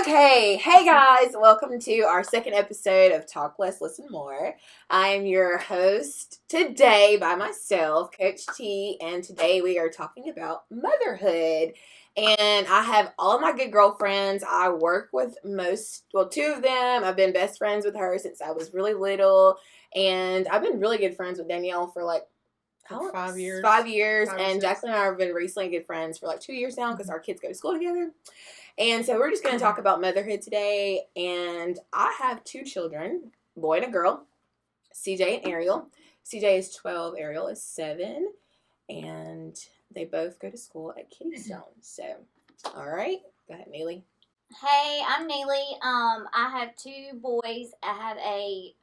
Okay, hey guys, welcome to our second episode of Talk Less, Listen More. I'm your host today by myself, Coach T, and today we are talking about motherhood. And I have all of my good girlfriends. I work with two of them. I've been best friends with her since I was really little, and I've been really good friends with Danielle for like 5 years. 5 years, and 6. Jacqueline and I have been recently good friends for like 2 years now because our kids go to school together. And so we're just going to talk about motherhood today. And I have 2 children, a boy and a girl, CJ and Ariel. CJ is 12, Ariel is 7. And they both go to school at Keystone. So, all right. Go ahead, Neely. Hey, I'm Neely. I have 2 boys. I have a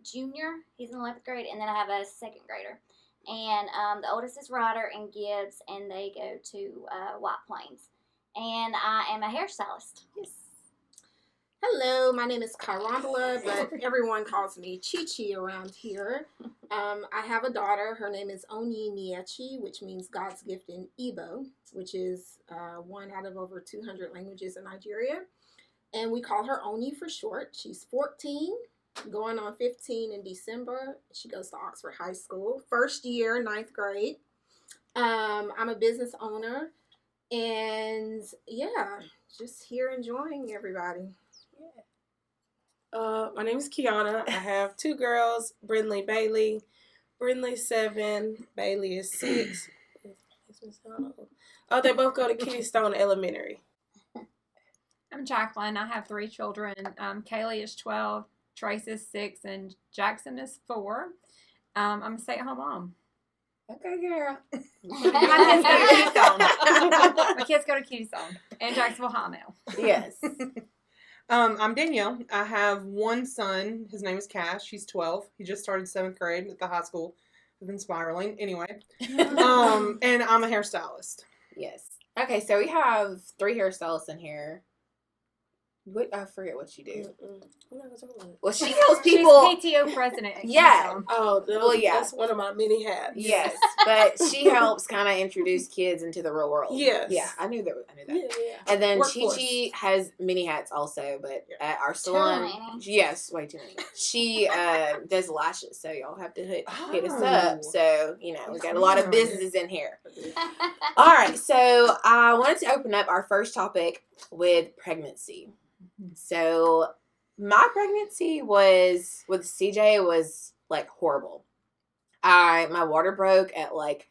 junior. He's in the 11th grade. And then I have a 2nd grader. And the oldest is Ryder and Gibbs. And they go to White Plains. And I am a hairstylist. Yes. Hello, my name is Carambala, but everyone calls me Chi-Chi around here. I have a daughter. Her name is Oni Niechi, which means God's gift in Igbo, which is one out of over 200 languages in Nigeria. And we call her Oni for short. She's 14, going on 15 in December. She goes to Oxford High School, first year, 9th grade. I'm a business owner. And yeah, just here enjoying everybody. My name is Kiana. I have 2 girls, Brindley Bailey. Brindley's 7, Bailey is 6. Oh, they both go to Keystone Elementary. I'm Jacqueline. I have 3 children. Kaylee is 12, Trace is 6, and Jackson is 4. I'm a stay-at-home mom. Okay, girl. My kids go to Keystone and Jacksonville High now. Yes. I'm Danielle. I have 1 son. His name is Cash. He's 12. He just started 7th grade at the high school. I've been spiraling. Anyway. And I'm a hairstylist. Yes. Okay, so we have 3 hairstylists in here. I forget what you do. Well, she tells people. She's PTO president. Yeah. Oh, Well, yeah. That's one of my many hats. Yes, but she helps kind of introduce kids into the real world. Yes. Yeah, I knew that. Yeah. And then Workforce. Chi-Chi has many hats also, but at our salon, yes, way too many. She does lashes, so y'all have to hit us up. So, we got a lot of businesses in here. All right, so I wanted to open up our first topic with pregnancy. So my pregnancy with CJ was like horrible. My water broke at like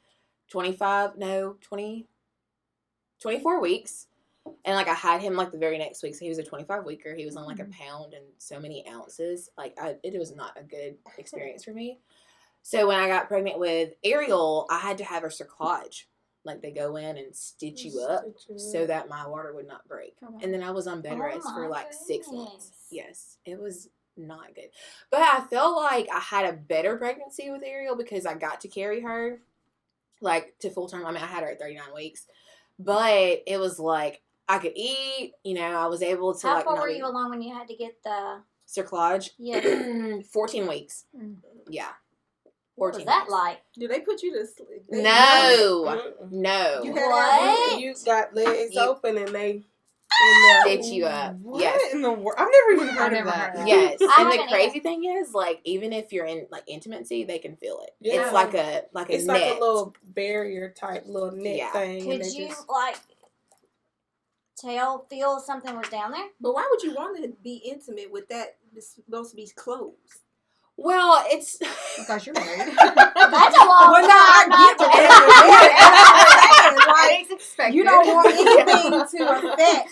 24 weeks. And like I had him like the very next week. So he was a 25 weeker. He was on like a pound and so many ounces. Like it was not a good experience for me. So when I got pregnant with Ariel, I had to have her cerclage. Like they go in and stitch you up so that my water would not break. And then I was on bed rest for like 6 months. Yes, it was not good. But I felt like I had a better pregnancy with Ariel because I got to carry her like to full term. I mean, I had her at 39 weeks. But it was like I could eat, I was able to How far were you along when you had to get the cerclage? Yeah. 14 weeks. Yeah. What was that like? Do they put you to sleep? No. You What? You got legs open and they stitch you up. What Yes. in the world? I've never even heard I've of never that. heard of Yes. I And the haven't crazy thing is, like, even if you're in like intimacy, they can feel it. Yeah. It's like a it's net. like a little barrier type little net Yeah. thing. Could and they you just, feel something was down there? But why would you want to be intimate with that? It's supposed to be closed. Well, it's Because you're married. That's a long Well, no, time. I not get to- that. You don't want anything to affect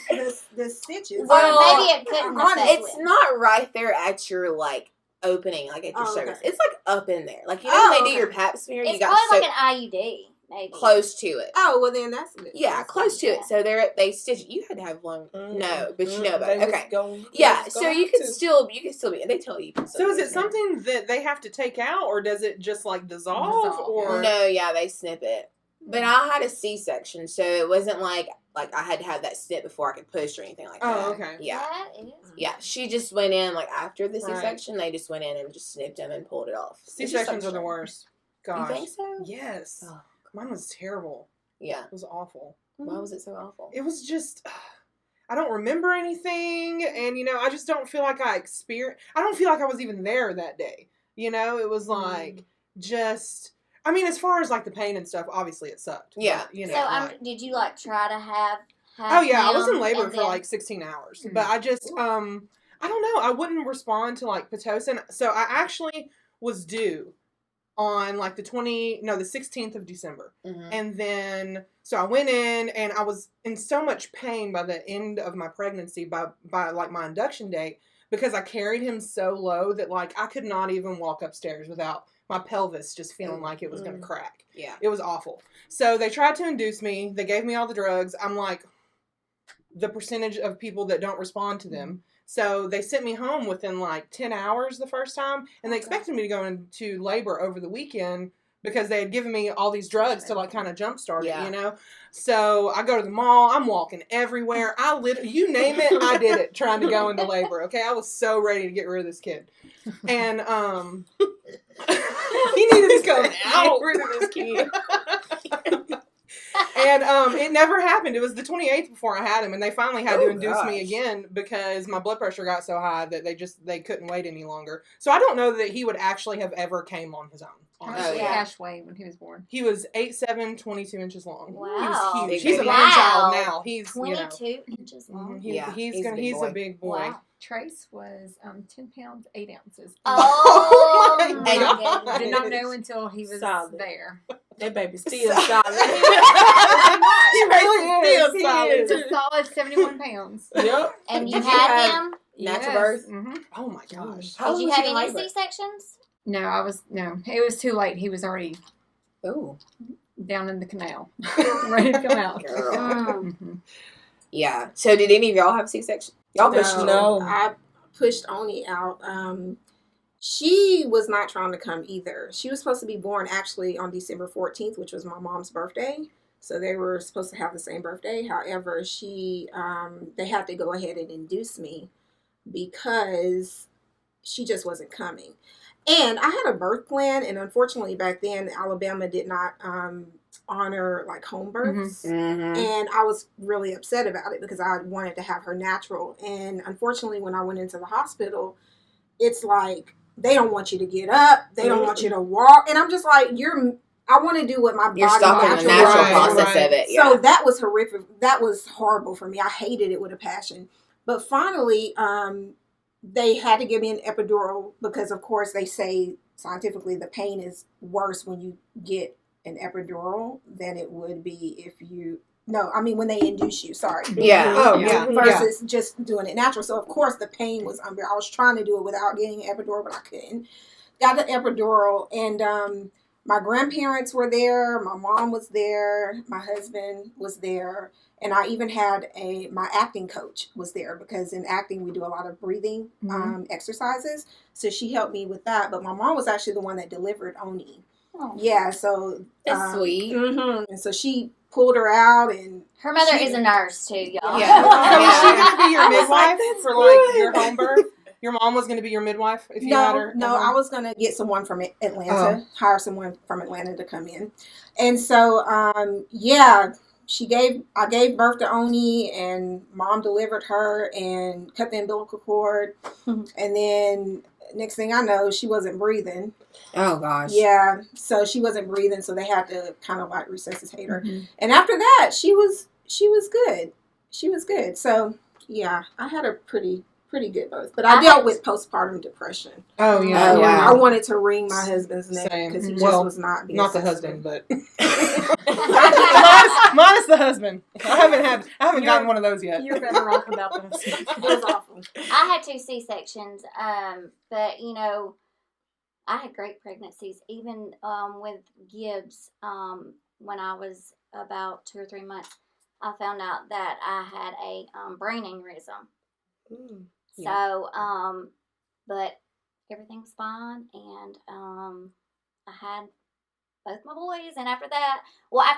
the stitches. Well, Or maybe it couldn't affect it's not right there at your like opening, like at your okay. cervix. It's like up in there. Like when they do your pap smear, It's you got probably so like an IUD, maybe. close to it. Oh, well then that's good. Yeah, close to it. So they stitch. You had to have one. No, but you know about it. they Okay. just go- Yeah, just so go you out can to- still be. They tell you. So is it something that they have to take out, or does it just like dissolve? Or No, yeah, they snip it. But I had a C-section, so it wasn't like I had to have that snip before I could push or anything like that. Oh, okay. Yeah. That is. Yeah, she just went in like after the Right. C-section. They just went in and just snipped him and pulled it off. It's just C-sections so are the strange. worst. Gosh. You think so? Yes. Oh. Mine was terrible. Yeah. It was awful. Why was it so awful? It was just, I don't remember anything, and I just don't feel like I don't feel like I was even there that day. It was like just. I mean, as far as like the pain and stuff, obviously it sucked. Yeah. But, So did you like try to have Oh yeah, I was in him labor and for then- like 16 hours, but I just I don't know. I wouldn't respond to like pitocin, so I actually was due on like the 16th of December, and then so I went in and I was in so much pain by the end of my pregnancy by like my induction date because I carried him so low that like I could not even walk upstairs without my pelvis just feeling like it was going to crack. Yeah. It was awful. So they tried to induce me. They gave me all the drugs. I'm like the percentage of people that don't respond to them. So they sent me home within like 10 hours the first time, and they expected me to go into labor over the weekend because they had given me all these drugs to like kind of jumpstart it, So I go to the mall. I'm walking everywhere. You name it, I did it trying to go into labor. Okay, I was so ready to get rid of this kid, and he needed to come out. Get rid of this kid. And it never happened. It was the 28th before I had him, and they finally had to induce me again because my blood pressure got so high that they couldn't wait any longer. So I don't know that he would actually have ever came on his own. How much did Cash weigh when he was born? He was 8'7", 22 inches long. Wow. He was huge. Big He's a baby. man child now. He's 22 inches long. He's a big boy. Wow. Trace was 10 pounds, 8 ounces. Oh, my my God. goodness. I did not know until he was Solid. there. That baby's still solid. He really is. Still solid. He's a solid 71 pounds. Yep. And you Did you had have- him? Natural birth? Mm-hmm. Oh my gosh. How Did you was have he in any labor? C-sections? No, it was too late. He was already Ooh. down in the canal, ready to come out. Girl. Mhm. Yeah. So did any of y'all have C-section? Y'all pushed No. I pushed Oni out. She was not trying to come either. She was supposed to be born actually on December 14th, which was my mom's birthday. So they were supposed to have the same birthday. However, they had to go ahead and induce me because she just wasn't coming. And I had a birth plan, and unfortunately back then Alabama did not honor like home births. And I was really upset about it because I wanted to have her natural. And unfortunately, when I went into the hospital, it's like they don't want you to get up, they don't want you to walk, and I'm just like, I want to do what my You're body stuck in the naturally natural does. process of it. Yeah. So that was horrific. That was horrible for me. I hated it with a passion. But finally, they had to give me an epidural because, of course, they say scientifically the pain is worse when you get an epidural than it would be if you. No, I mean when they induce you. Sorry. Yeah. Oh yeah. Versus just doing it natural. So of course the pain was unbearable. I was trying to do it without getting an epidural, but I couldn't. Got the epidural, and my grandparents were there. My mom was there. My husband was there, and I even had my acting coach was there because in acting we do a lot of breathing exercises. So she helped me with that. But my mom was actually the one that delivered Oni. Oh. Yeah, so That's sweet. And so she pulled her out, and Her mother is a nurse too, y'all. Yeah. So was she going to be your I was like, midwife that's for good. like your home birth? Your mom was going to be your midwife if you had her? No, I was gonna get someone from Atlanta, hire someone from Atlanta to come in, and so I gave birth to Oni, and mom delivered her and cut the umbilical cord, and then next thing I know, she wasn't breathing. Oh gosh. Yeah, so she wasn't breathing, so they had to kind of like resuscitate her, and after that, she was good. She was good. So yeah, I had a pretty good birth, but I dealt with postpartum depression. Oh yeah. Oh, wow. I wanted to wring my husband's neck Same. because he just Well, was not being Not the sensitive. husband, but minus the husband. I haven't gotten one of those yet. You're better off without this. It was awful. I had 2 C-sections, but I had great pregnancies. Even with Gibbs, when I was about 2 or 3 months, I found out that I had a brain aneurysm. So, but everything's fine, and I had both my boys, and after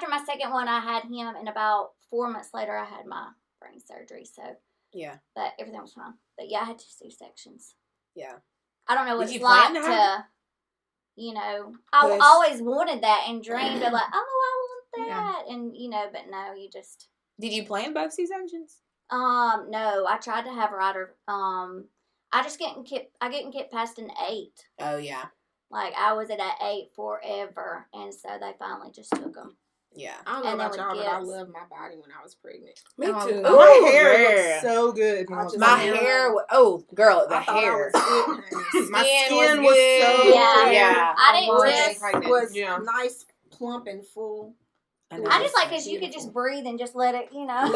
my second one, I had him, and about 4 months later, I had my brain surgery. So Yeah. but everything was fine. But yeah, I had 2 C-sections. Yeah. I don't know what Did it's you plan like to have I Push. always wanted that and dreamed of like, oh, I want Yeah. that, and but no, you just. Did you plan both C-sections? No, I tried to have Ryder. I just getting kept past an 8. Oh yeah, Like I was at that 8 forever, and so they finally just took them. yeah. I don't know And then about with y'all, but I gifts. loved my body when I was pregnant. Me Oh, too. Ooh, My hair girl. looks so good. when I was just- My pregnant. hair. Oh, girl, the I thought hair. I was it, honey. My Skin skin was was good. so Yeah. clear. Yeah. I didn't love just- being pregnant. was Yeah. nice, plump, and full. know. I just like because you could just breathe and just let it, Yeah. You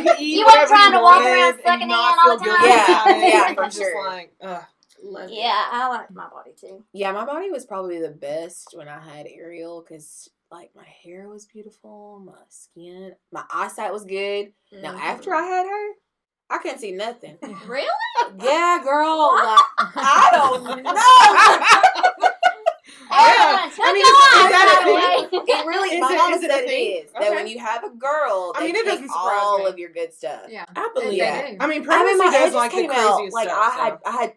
can eat You weren't whatever trying to walk wanted around and sucking not in all feel the guilty time. about it. Yeah, You're for just sure. like, ugh. Love it. Yeah, I like my body too. Yeah, my body was probably the best when I had Ariel because, like, my hair was beautiful, my skin, my eyesight was good. Now, after I had her, I couldn't see nothing. Really? Yeah, girl. Like, I don't know. Yeah. I mean, is that a thing? It really, Is my it- mom is it a said it thing? is. That Okay. when you have a girl, I they mean, it take doesn't surprise all me. of your good stuff. Yeah. I believe Yeah. They do. I mean, I pregnancy mean, my does edges like the came out. craziest Like, stuff. I had.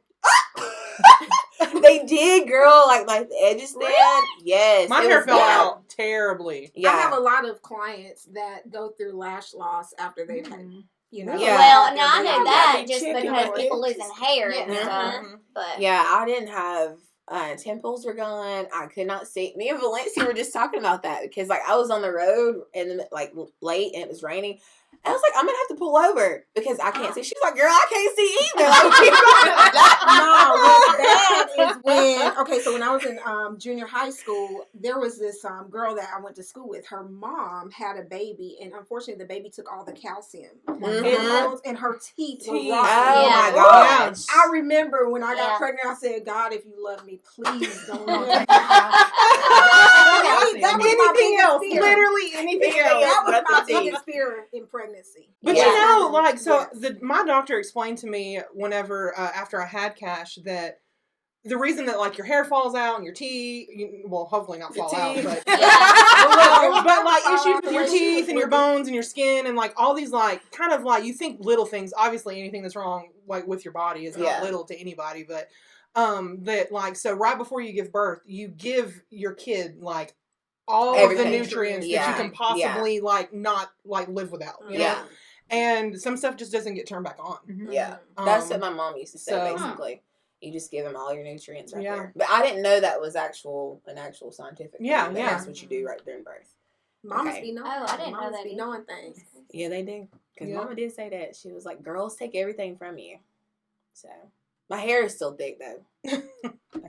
They did, girl. Like, my edges stand. Really? Yes. My it hair was fell bad. out terribly. Yeah. I have a lot of clients that go through lash loss after they've had, you know. Yeah. Well, had no, I their know baby. that be just checking because for people edges. losing hair and Yeah. stuff. Mhm. But Yeah, I didn't have temples were gone. I could not see. Me and Valencia were just talking about that because like I was on the road and like late and it was raining. I was like, I'm gonna have to pull over because I can't see. She's like, girl, I can't see either. No, what's bad is when, okay, so when I was in junior high school, there was this girl that I went to school with. Her mom had a baby, and unfortunately, the baby took all the calcium. Mhm. And her teeth were Teeth. rotten. Oh Yeah. my gosh. I remember when I got Yeah. pregnant, I said, God, if you love me, please don't Don't let take me. it out. That was my Anything biggest else? fear. Literally anything Anything else. That was but my the teeth. biggest fear in pregnancy. But Yeah. you know, like, so Yes. my doctor explained to me whenever, after I had Cash, that the reason that, like, your hair falls out and your teeth, well, hopefully not Your fall out, teeth. but, Yeah. but, like, Fall issues out with your the teeth and your way. bones and your skin and, like, all these, like, kind of, like, you think little things, obviously anything that's wrong, like, with your body is Yeah. not little to anybody, but, that, like, so right before you give birth, you give your kid, like, all of Everything. the nutrients that Yeah. you can possibly, like, not, like, live without, you know? Yeah. And some stuff just doesn't get turned back on. Mhm. Yeah. That's Um, what my mom used to say, so- basically. You just give them all your nutrients right Yeah. there. But I didn't know that was an actual scientific thing, Yeah, but yeah. That's what you do right during birth. Mamas Okay. be knowing. Oh, I didn't know Mamas that be either. knowing things. Yeah, they do. Because Yeah. Mama did say that. She was like, girls take everything from you. So, my hair is still thick, though. I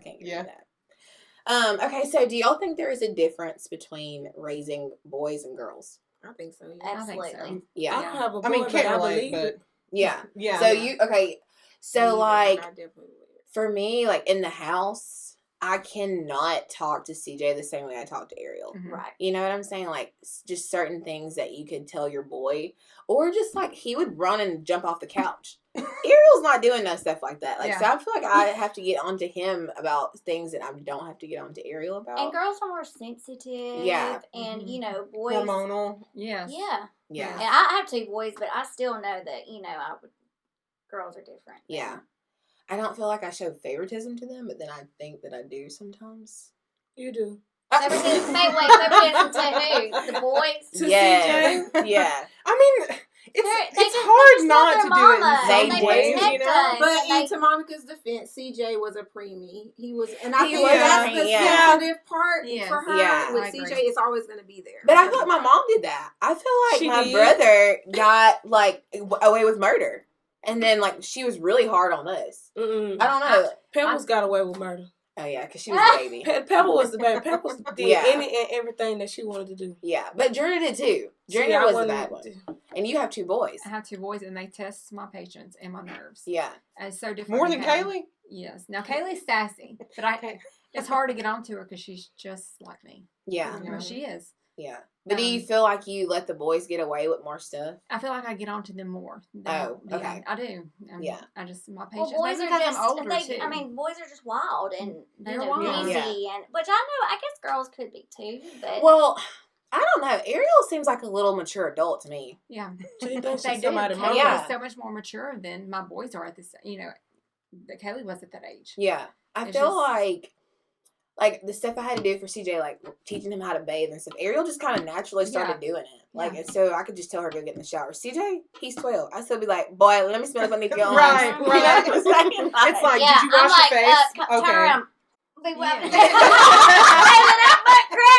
can't get Yeah. rid of that. Okay, so do y'all think there is a difference between raising boys and girls? I think so. Yeah. I think Absolutely. so. I Yeah. don't have a boy, I mean, but can't I relate, believe but it. Yeah. yeah. So you, okay. So, Neither, but like, I definitely would. for me, like, in the house, I cannot talk to CJ the same way I talk to Ariel. Mhm. Right. You know what I'm saying? Like, just certain things that you could tell your boy. Or just, like, he would run and jump off the couch. Ariel's not doing no stuff like that. Like, Yeah. so I feel like I have to get onto him about things that I don't have to get onto Ariel about. And girls are more sensitive. Yeah. And, Mhm. you know, boys. hormonal. Yes. Yeah. Yeah. And I have 2 boys, but I still know that, you know, girls are different. Yeah. I don't feel like I show favoritism to them, but then I think that I do sometimes. You do. Favoritism, favoritism to who? The boys? To Yeah. Yeah. I mean, They it's just hard love not their to do it mama, in some and they ways, protect you know? us. But And in Tamonyqua's defense, CJ was a preemie. He was, and I He think was that's a the preemie, yeah. sensitive part Yes. for her. Yeah, with I agree. CJ, it's always going to be there. But I feel like my mom did that. I feel like She my did? brother got, like, away with murder. And then, like, she was really hard on us. Mm-mm. I don't know. Pebbles got away with murder. Oh, yeah, because she was a baby. Pebble was the baby. Pebbles did Yeah. any and everything that she wanted to do. Yeah, but Junior did too. Junior I was the wasn't- bad one. And you have 2 boys. I have 2 boys, and they test my patience and my nerves. Yeah. And it's so different. More than Kaylee. Kaylee? Yes. Now Kaylee's sassy, but it's hard to get onto her because she's just like me. Yeah. You know, she is. Yeah. But do you feel like you let the boys get away with more stuff? I feel like I get onto them more. Oh, okay. I do. Yeah. I just my Well, patience. boys Maybe are because just, I'm older they, too. I mean, boys are just wild and, They're you know, wild. easy. And, which I know, I guess girls could be too, but. Well, I don't know. Ariel seems like a little mature adult to me. yeah, So you think they she's do. somebody Kaylee mama? Yeah. is so much more mature than my boys are at this. You know, that Kaylee was at that age. Yeah. I It's feel just- like like the stuff I had to do for CJ, like teaching him how to bathe and stuff. Ariel just kind of naturally started doing it. Like, and so I could just tell her to go get in the shower. CJ, he's 12. I still be like, boy, let me smell if I need to go on. Right. You know what I'm saying? It's like, Yeah, did you wash I'm like, your face? turn Okay. around. Be wiping Yeah.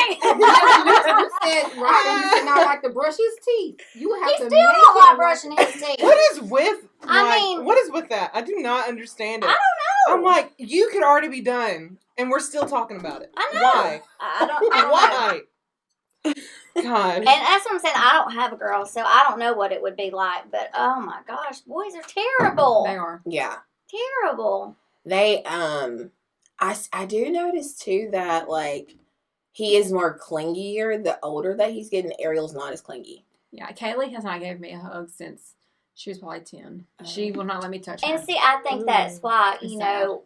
You said, right, you said not like to brush his teeth. You would have He to still make don't him like brushing his teeth. What is with I mean- what is with that? I do not understand it. I don't know. I'm like, you could already be done, and we're still talking about it. I know. Why? I don't know. Why? God. And that's what I'm saying. I don't have a girl, so I don't know what it would be like. But oh my gosh, boys are terrible. They are. Yeah. Terrible. They, I do notice too that, like, he is more clingier the older that he's getting. Ariel's not as clingy. Yeah, Kaylee has not given me a hug since she was probably 10. She will not let me touch her. And see, I think that's why, It's you sad. know,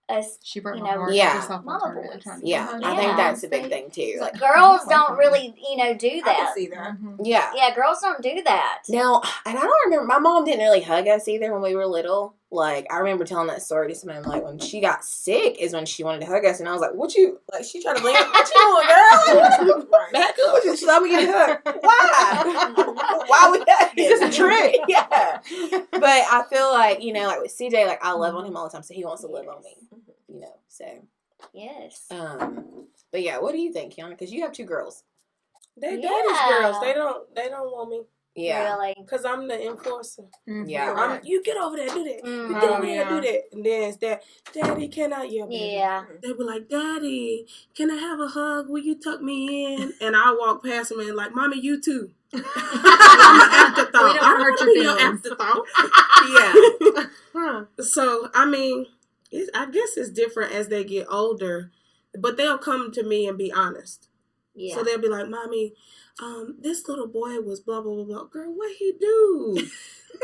us She broke you my know, heart. Yeah. Her softball Mama tournament. boys. Trying to Yeah, get I her. think Yeah. that's a big thing too. Like, girls away don't from really, do I that. can see that. Mhm. yeah. Yeah, girls don't do that. Now, and I don't remember, my mom didn't really hug us either when we were little. Like, I remember telling that story to someone, like, when she got sick is when she wanted to hug us, and I was like, what you, like, she tried to blame, what you doing, girl? Back up, just let me get a hug. Why? Why would that? It's just a trick. Yeah. But I feel like, like with CJ, like, I love on him all the time, so he wants to live on me, so. Yes. But yeah, what do you think, Kiana? Because you have 2 girls. They Yeah. daddy's girls. They don't want me Yeah. Really. because I'm the enforcer. Mhm. Yeah. You get over there, do that. You Mhm. get over there, yeah. do that. And then it's that, Daddy, can I? Yeah, baby. Yeah. They be like, Daddy, can I have a hug? Will you tuck me in? And I walk past them and like, Mommy, you too. I'm an afterthought. We don't I hurt don't your be your feelings. afterthought. Yeah. Huh. So, I mean, I guess it's different as they get older, but they'll come to me and be honest. Yeah. So they'll be like, Mommy, this little boy was blah, blah, blah, blah. Girl, what he do?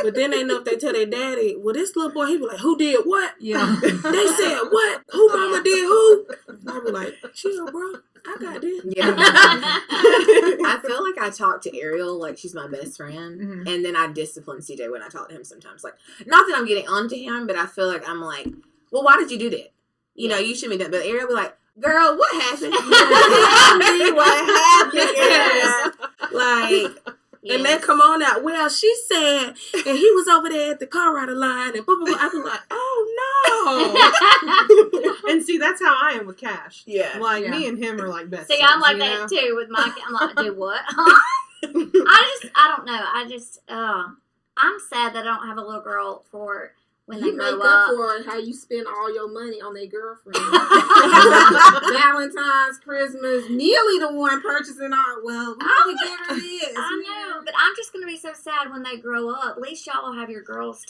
But then they know if they tell their daddy, well, this little boy, he be like, who did what? Yeah. They said what? Who mama did who? I be like, chill, bro. I got this. Yeah. I feel like I talk to Ariel like she's my best friend, Mhm. and then I discipline CJ when I talk to him sometimes. Like, not that I'm getting onto him, but I feel like I'm like, well, why did you do that? You shouldn't be done. But Ariel be like, girl, what happened? Tell me what happened, girl. Like, And they come on out. Well, she said, and he was over there at the car rider line, and blah, blah, blah. I be like, oh, no. And see, that's how I am with Cash. yeah. Like, Yeah. me and him are like best See, I'm friends, like you that know? too with my. I'm like, do what? Huh? I don't know. I'm sad that I don't have a little girl for when they You make grow up up. for how you spend all your money on their girlfriend. Valentine's, Christmas, nearly the one purchasing all. Well, we need to get her this. I know, but I'm just gonna be so sad when they grow up. At least y'all will have your girls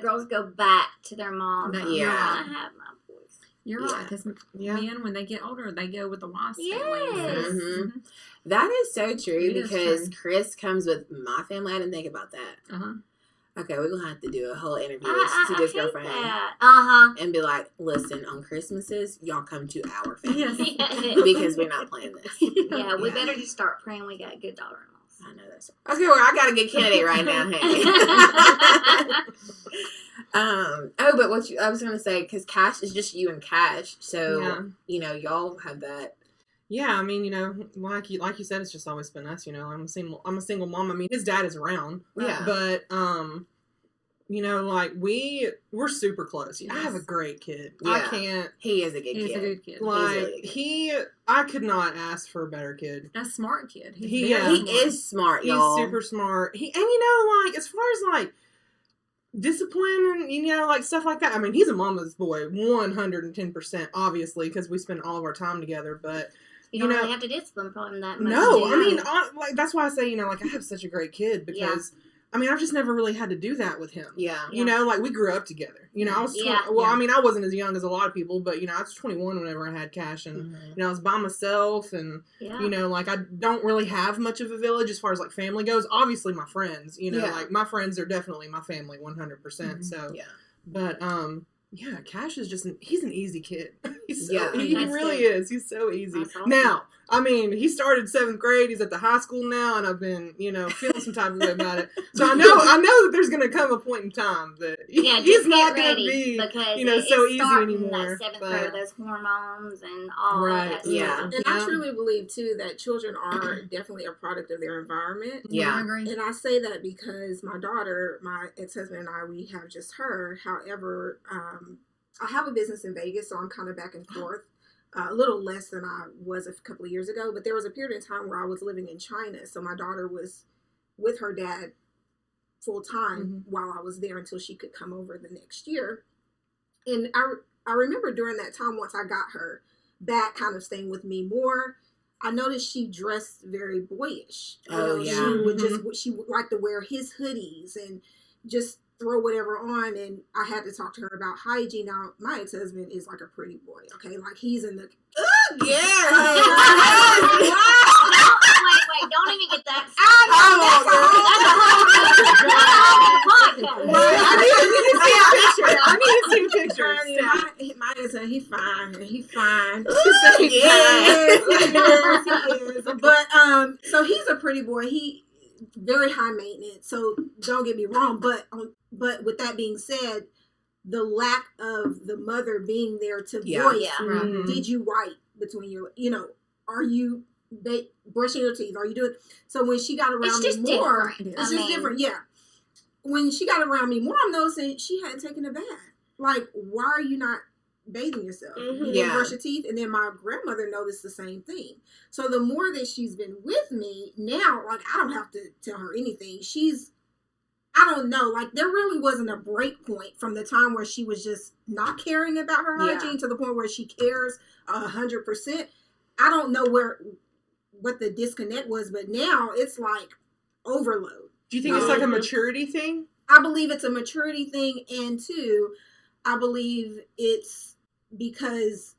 girls go back to their mom. Yeah. I have my boys. You're Yeah. right, because Yeah. men, when they get older, they go with the wife's Yes. family. Mhm. That is so true It is because true. Chris comes with my family. I didn't think about that. Uh-huh. Okay, we're gonna have to do a whole interview with I CJ's hate girlfriend that. Uh-huh. and be like, listen, on Christmases, y'all come to our family Yes. because we're not playing this. Yeah, we Yeah. better just start praying we got good daughter-in-laws. I know that's okay. Well, I got a good candidate right now. Hey. But I was gonna say, because Cash is just you and Cash, so y'all have that. Yeah, I mean, like you said, it's just always been us. I'm a single mom. I mean, his dad is around. Yeah. But like we're super close. I have a great kid. I Yeah. can't He is a good He's kid. a good kid. like really good. I could not ask for a better kid. A smart kid. He's He- very He smart. is smart, He's y'all. super smart. And like as far as like discipline and like stuff like that. I mean, he's a mama's boy, 110%, obviously, because we spend all of our time together. But You don't really have to discipline him that much. no, do I you? mean, like that's why I say like I have such a great kid because I mean I've just never really had to do that with him. Yeah. Like we grew up together. I was 20, Yeah. well, I mean I wasn't as young as a lot of people, but I was 21 whenever I had Cash, and I was by myself, and yeah. like I don't really have much of a village as far as like family goes. Obviously my friends, Yeah. like my friends are definitely my family 100%. Mhm. So Yeah. but Cash is he's an easy kid. He Yeah, he that's really good. is. He's so easy. That's awesome. Now, I mean, he started 7th grade. He's at the high school now, and I've been, feeling some type of way about it. So I know that there's going to come a point in time that he's not going to be, so easy anymore. That 7th grade, those hormones and all that. Yeah. And I truly believe too that children are definitely a product of their environment. Yeah. I agree. And I say that because my daughter, my ex-husband and I, we have just her. However, I have a business in Vegas, so I'm kind of back and forth. A little less than I was a couple of years ago, but there was a period of time where I was living in China, so my daughter was with her dad full time while I was there until she could come over the next year. And I remember during that time, once I got her back, kind of staying with me more, I noticed she dressed very boyish. She would like to wear his hoodies and just throw whatever on, and I had to talk to her about hygiene. Now, my ex-husband is like a pretty boy, okay? Like, he's in the... Wait, don't even get that. I need to see pictures. My ex-husband, he's fine. He's fine. Yes. He is. But, so he's a pretty boy. He very high maintenance, so don't get me wrong, but with that being said, the lack of the mother being there to voice, did you wipe between your, are you brushing your teeth? Are you doing, so when she got around me more, it's just different, when she got around me more, I'm noticing she hadn't taken a bath. Like, why are you not bathing yourself? You didn't brush your teeth. And then my grandmother noticed the same thing. So the more that she's been with me now, like, I don't have to tell her anything. I don't know, like, there really wasn't a break point from the time where she was just not caring about her hygiene to the point where she cares 100%. I don't know what the disconnect was, but now it's like overload. Do you think it's like a maturity thing? I believe it's a maturity thing, and two, I believe it's because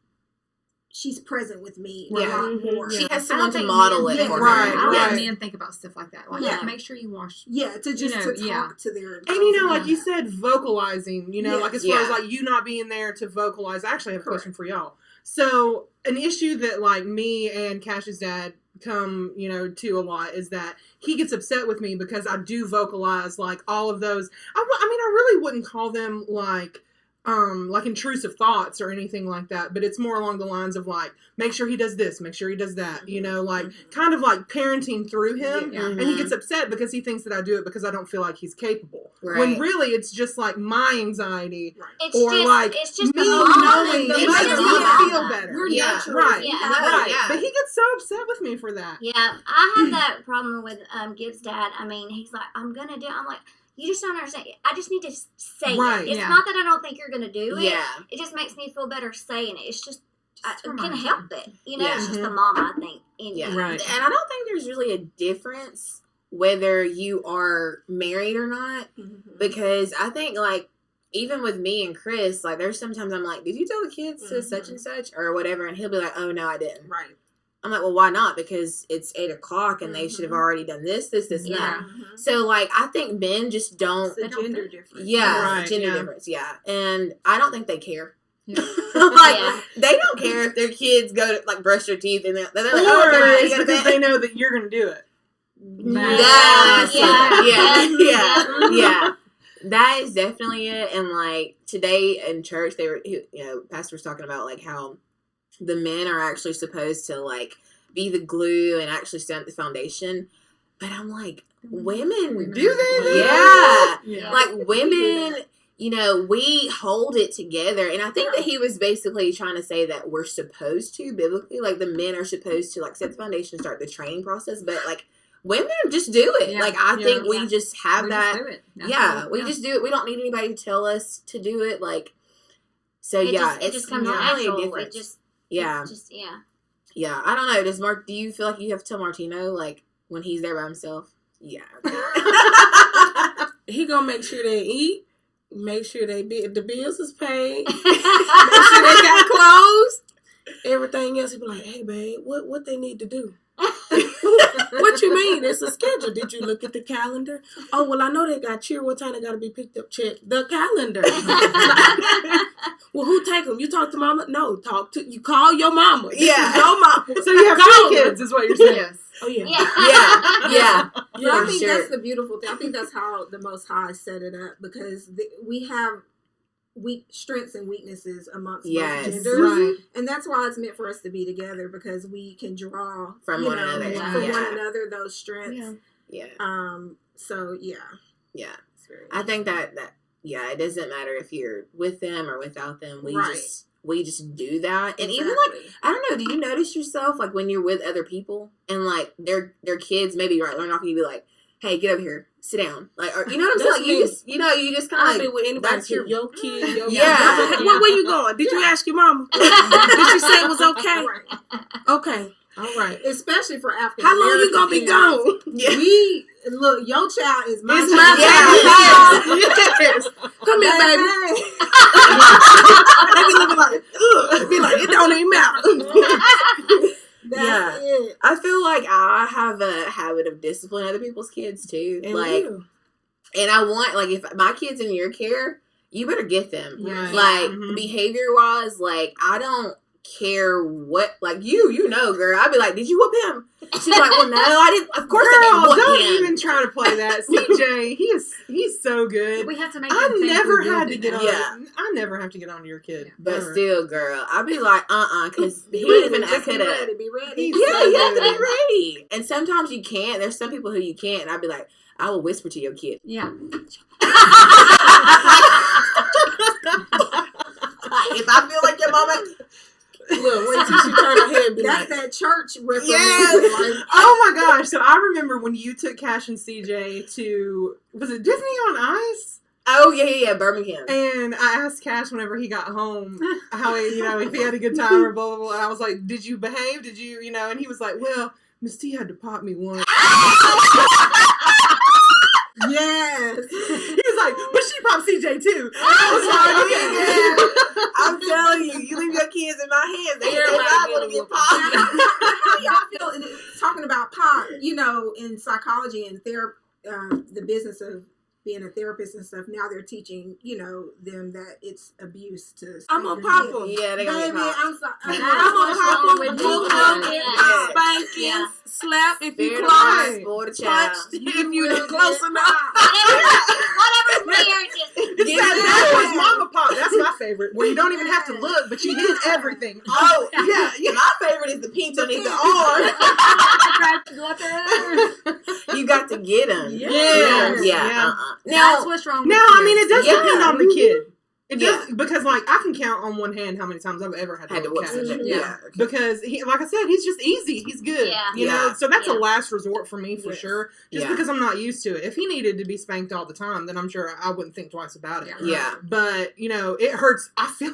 she's present with me a lot more. She has someone to model it for her. I don't think men think about stuff like that. Like, make sure you wash. Yeah, to talk to their... And, like you said, vocalizing, like as far as, like, you not being there to vocalize. I actually have a question for y'all. So, an issue that, like, me and Cash's dad come, to a lot is that he gets upset with me because I do vocalize, like, all of those. I really wouldn't call them, like intrusive thoughts or anything like that, but it's more along the lines of, like, make sure he does this, make sure he does that, like, kind of like parenting through him, and he gets upset because he thinks that I do it because I don't feel like he's capable, when really it's just, like, my anxiety, it's just me knowing that I feel better. Right. But he gets so upset with me for that. Yeah, I have that problem with Gibbs' dad. I mean, he's like, I'm like, you just don't understand. I just need to say it. It's not that I don't think you're going to do it. Yeah. It just makes me feel better saying it. It's just, I can't help it. It's just the mom, I think. Right. And I don't think there's really a difference whether you are married or not. Because I think, like, even with me and Chris, like, there's sometimes I'm like, did you tell the kids to such and such? Or whatever. And he'll be like, oh, no, I didn't. Right. I'm like, well, why not? Because it's 8:00 and they should have already done this, and that. So, like, I think men just don't. It's a gender difference. Yeah, gender difference. Yeah, and I don't think they care. They don't care if their kids go to, like, brush their teeth and they're like, oh, it's because they know that you're going to do it. Yeah. That is definitely it. And, like, today in church, they were, pastor was talking about, like, how the men are actually supposed to, like, be the glue and actually set the foundation. But I'm like, women do that? Yeah. Like, women, we hold it together. And I think that he was basically trying to say that we're supposed to, biblically, like, the men are supposed to, like, set the foundation, start the training process. But, like, women just do it. Like, I think we just have that. We just do it. We don't need anybody to tell us to do it. Like, so, it just comes natural. It just, I don't know. Do you feel like you have to tell Martino, like, when he's there by himself? Yeah. He gonna make sure they eat, make sure the bills is paid, make sure they got clothes, everything else. He be like, hey, babe, what they need to do? What you mean? It's a schedule. Did you look at the calendar? Oh, well, I know they got cheer. What time they got to be picked up? Check the calendar. Well, who take them? You talk to mama? No, you call your mama. This is your mama. So you have Call three her. kids, is what you're saying. Yes. Oh, yeah. Yeah. Yeah. I For think sure. that's the beautiful thing. I think that's how the Most High set it up, because we have strengths and weaknesses amongst both Yes. genders, Right. and that's why it's meant for us to be together, because we can draw From one another. from Yeah. one another those strengths. Yeah. Yeah. So yeah, Yeah. it's very I think that yeah, it doesn't matter if you're with them or without them. Right. We just do that. And even like, Exactly. I don't know, do you notice yourself like when you're with other people and like their kids maybe right learn off and you be like, hey, get over here, sit down. Like, or, you know what I'm saying? That's Like, me. you just kind I'll of be like, with anybody. that's your- Your kid. Your Yeah. Where you going? Did you ask your mama? Did she say it was okay? Right. Okay. All right. Especially for African. How long you gonna be gone? yeah. We look. Your child is my It's child. my Yeah. Yes. Come here, baby. They be looking like, ugh. Be like, it don't even matter. That's it. I feel like I have a habit of disciplining other people's kids too. And like, you. and I want, like, if my kid's in your care, you better get them. Right. Like, Mhm. behavior wise, like, I don't care what, like, you know, girl. I'd be like, did you whoop him? She's like, well, no, I didn't. Of course I didn't Girl, whoop don't him. even try to play that. CJ, he's so good. We have to make I them think never we're had to building get it. on. Yeah. I never have to get onto your kid. But Ever. still, girl, I'd be like, because he Be even, I just be could have. ready. Be ready. He's Yeah, so you have to good. be ready. And sometimes you can't. There's some people who you can't. And I'd be like, I will whisper to your kid. Yeah. If I feel like your mama. Look, wait till she turn her head and be That's like, that church reference. Yes. Like, Oh my gosh! So I remember when you took Cash and CJ to, was it Disney on Ice? Oh, yeah, Birmingham. And I asked Cash whenever he got home how he, if he had a good time or blah blah blah. And I was like, "Did you behave? Did you, And he was like, "Well, Miss T had to pop me once." yes. He was like, "But she popped CJ too." I was like, "Okay." I'm telling you, you leave your kids in my hands. They're Everybody not getting going to get whooped. popped. How y'all feel talking about pop? In psychology and therapy, the business of being a therapist and stuff. Now they're teaching, them that it's abuse to. I'm spank gonna your pop kid. 'em. Yeah, they're going to Baby, get popped. I'm sorry. I'm That's gonna what's pop wrong them, with whoop you. them, Yeah. spankings, Yeah. slap if you Spirit of close, Christ, spoil the child. punch if you will close get enough. Whatever's there, just Get That it was done. Mama Pop. That's my favorite. Where you don't even have to look, but you hit everything. Oh, yeah. My favorite is the pinch underneath the arm. You got to get them. Yes. Yeah. Yeah. Now, That's what's wrong with Now, I mean, it does Yeah. depend on the kid. It Yeah. does because, I can count on one hand how many times I've ever had to whoop Cash. CJ. Yeah. Yeah. Because he, like I said, he's just easy. He's good. Yeah. You Yeah. know, so that's Yeah. a last resort for me for Yes. sure. Just Yeah. because I'm not used to it. If he needed to be spanked all the time, then I'm sure I wouldn't think twice about it. Yeah. Yeah. But it hurts. I feel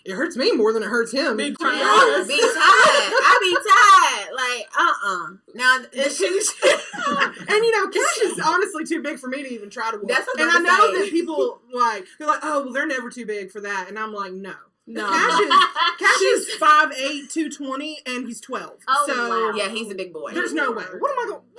it hurts me more than it hurts him. Me to be too. honest. Be tired. I be tired. Like, Now, And Cash is honestly too big for me to even try to whoop. That's what And I I'm know saying. that people they're like, oh well, they're never too big for that, and I'm like, no. No. Cash is 5'8", 220, and he's 12. Oh, so wow. yeah, he's a big boy. there's no way. What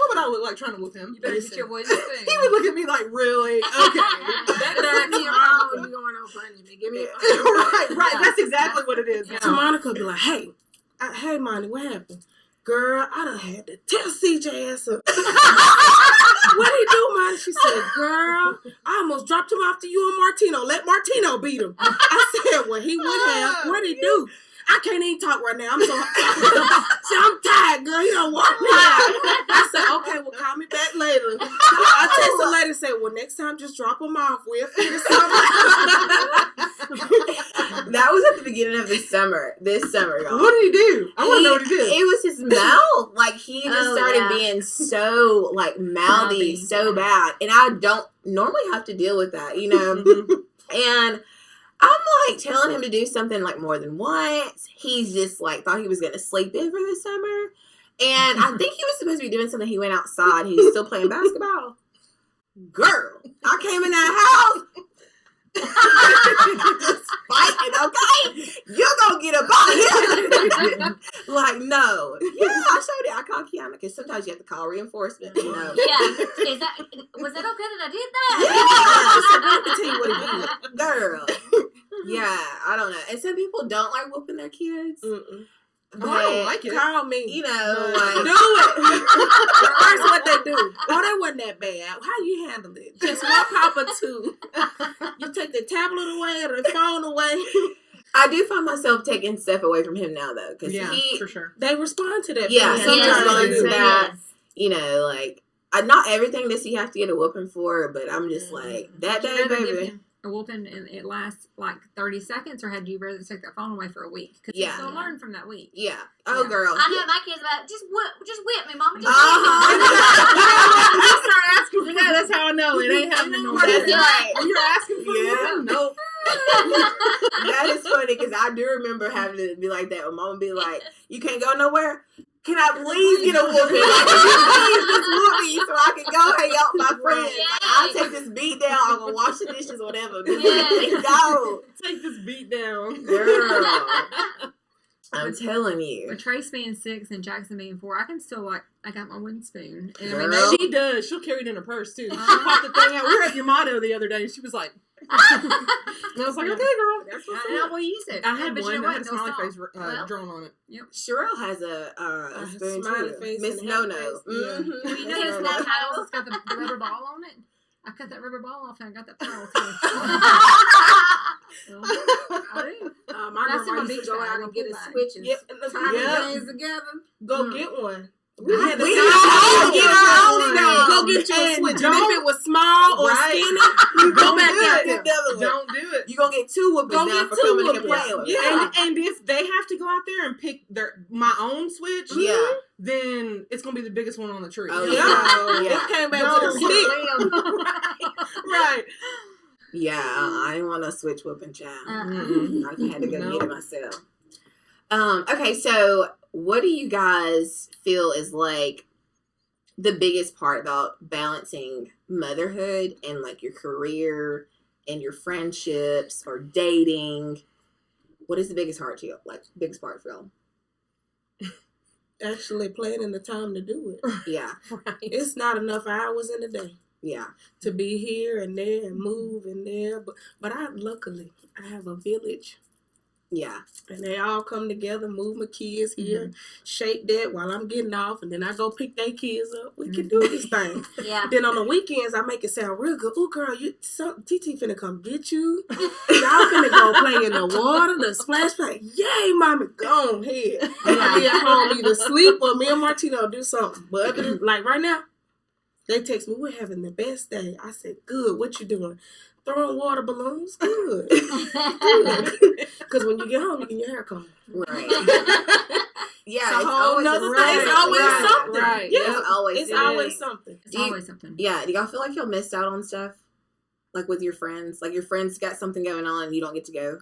would I look like trying to whoop him? You better get your wooden He spoon. would look at me like, really? Okay. That me your phone, you going on punishment. Give me a phone. right. That's exactly what it is. Yeah. Tamonyqua be like, hey, Monty, what happened? Girl, I done had to tell CJ ass up. What he do, Monty? She said, girl, I almost dropped him off to you and Martino. Let Martino beat him. I said, well, he would have. What'd he do? I can't even talk right now. I'm so See, I'm tired, girl. He don't walk me out. I said, okay, well, call me back later. I text the lady and said, well, next time just drop him off. We'll figure something. That was at the beginning of this summer, y'all. What did he do? I want to know what he did. It was his mouth. Like, he just started yeah. being so, mouthy, so bad. And I don't normally have to deal with that, And I'm, telling him to do something, more than once. He's just, thought he was going to sleep in for the summer. And I think he was supposed to be doing something. He went outside. He was still playing basketball. Girl, I came in that house. Just fighting, okay? You're gonna get up out here. Like, no. Yeah, I showed it. I called Kiana because sometimes you have to call reinforcement, you know. Yeah. Was it okay that I did that? Yeah. So let me tell you what it is. Girl. Yeah, I don't know. And some people don't like whooping their kids. Mm-mm. But, I don't like it. Call me. you know, Do like, it. First, what they do? Oh, that wasn't that bad. How you handle it? Just one pop or two. You take the tablet away or the phone away. I do find myself taking stuff away from him now, though. Because Yeah, he, for sure. They respond to that. Yeah, Sometimes he they responds do. to that. You know, like, not everything does he have to get a whooping for, but I'm just like, that Would you day, rather give baby. him a whooping and it lasts like 30 seconds, or had you rather take that phone away for a week? Because Yeah. he's going to learn from that week. Yeah. Oh, Yeah. girl. I know my kids about just whip me, mama. Just Uh-huh. You start asking for that, that's how I know it ain't happening no more. That's right. When you're asking for Yeah. one, nope. That is funny because I do remember having to be like that when mama be like, you can't go nowhere? Can I please get a whooping? Like, can you please just whoop me so I can go hang out with my friends? Like, I'll take this beat down. I'll go wash the dishes, whatever. Just let me go. Take this beat down. Girl. I'm telling you. With Trace being 6 and Jackson being 4, I can still, like, I got my wooden spoon. And I mean, Girl. She does. She'll carry it in her purse, too. She popped the thing out. We were at Yamato the other day, and she was like... and I was like, okay, girl. That's what's and I up. will use it. I had But one. you know I what? had a They'll smiley stop. face Well, drawn on it. Cheryl has a spoon smiley too. face Miss and No happy No. face. Mm-hmm. Well, you know those little paddles? It's got the rubber ball on it? I cut that rubber ball off and I got that paddle, too. I do. My That's in grandma my used beach to go bag. out I'm and get cool us bag. switches. Yep. Tie the Yep. things together. Go get one. We had all to get our own stuff. Go get you a And switch. And don't- if it was small or Right. skinny, go back out there. Don't do it. You're going to get 2 whoopings Go now get for 2 coming in and whoopings. playing with me. Yeah. And if they have to go out there and pick my own switch, Yeah. then it's gonna be the biggest one on the tree. Oh, Yeah. yeah. It came back No. with a stick. Right. Yeah, I didn't want to switch whooping child. Mm-mm. I had to go No. get it myself. Okay, so what do you guys feel is like the biggest part about balancing motherhood and like your career and your friendships or dating? What is the biggest part to you? Like biggest part for y'all? Actually planning the time to do it. Yeah, Right. It's not enough hours in the day yeah, to be here and there and move and there. But luckily, I have a village. yeah, And they all come together, move my kids here, shape that while I'm getting off, and then I go pick their kids up. We can do this thing. Yeah. Then on the weekends, I make it sound real good. Oh, girl, TT finna come get you. Y'all finna go play in the water, the splash pad. Yay, mommy, go ahead. And I be at home either sleep or me and Martino do something. But other than, like right now, they text me, we're having the best day. I said, good, what you doing? Throwing water balloons? Good. Because when you get home, you get your hair combed. right. Yeah, It's a it's whole always nother a- thing. It's always right, something. right. Yeah. It's always It's something. always something. It's Do you- always something. Yeah, do y'all feel like y'all missed out on stuff? Like with your friends? Like your friends got something going on and you don't get to go?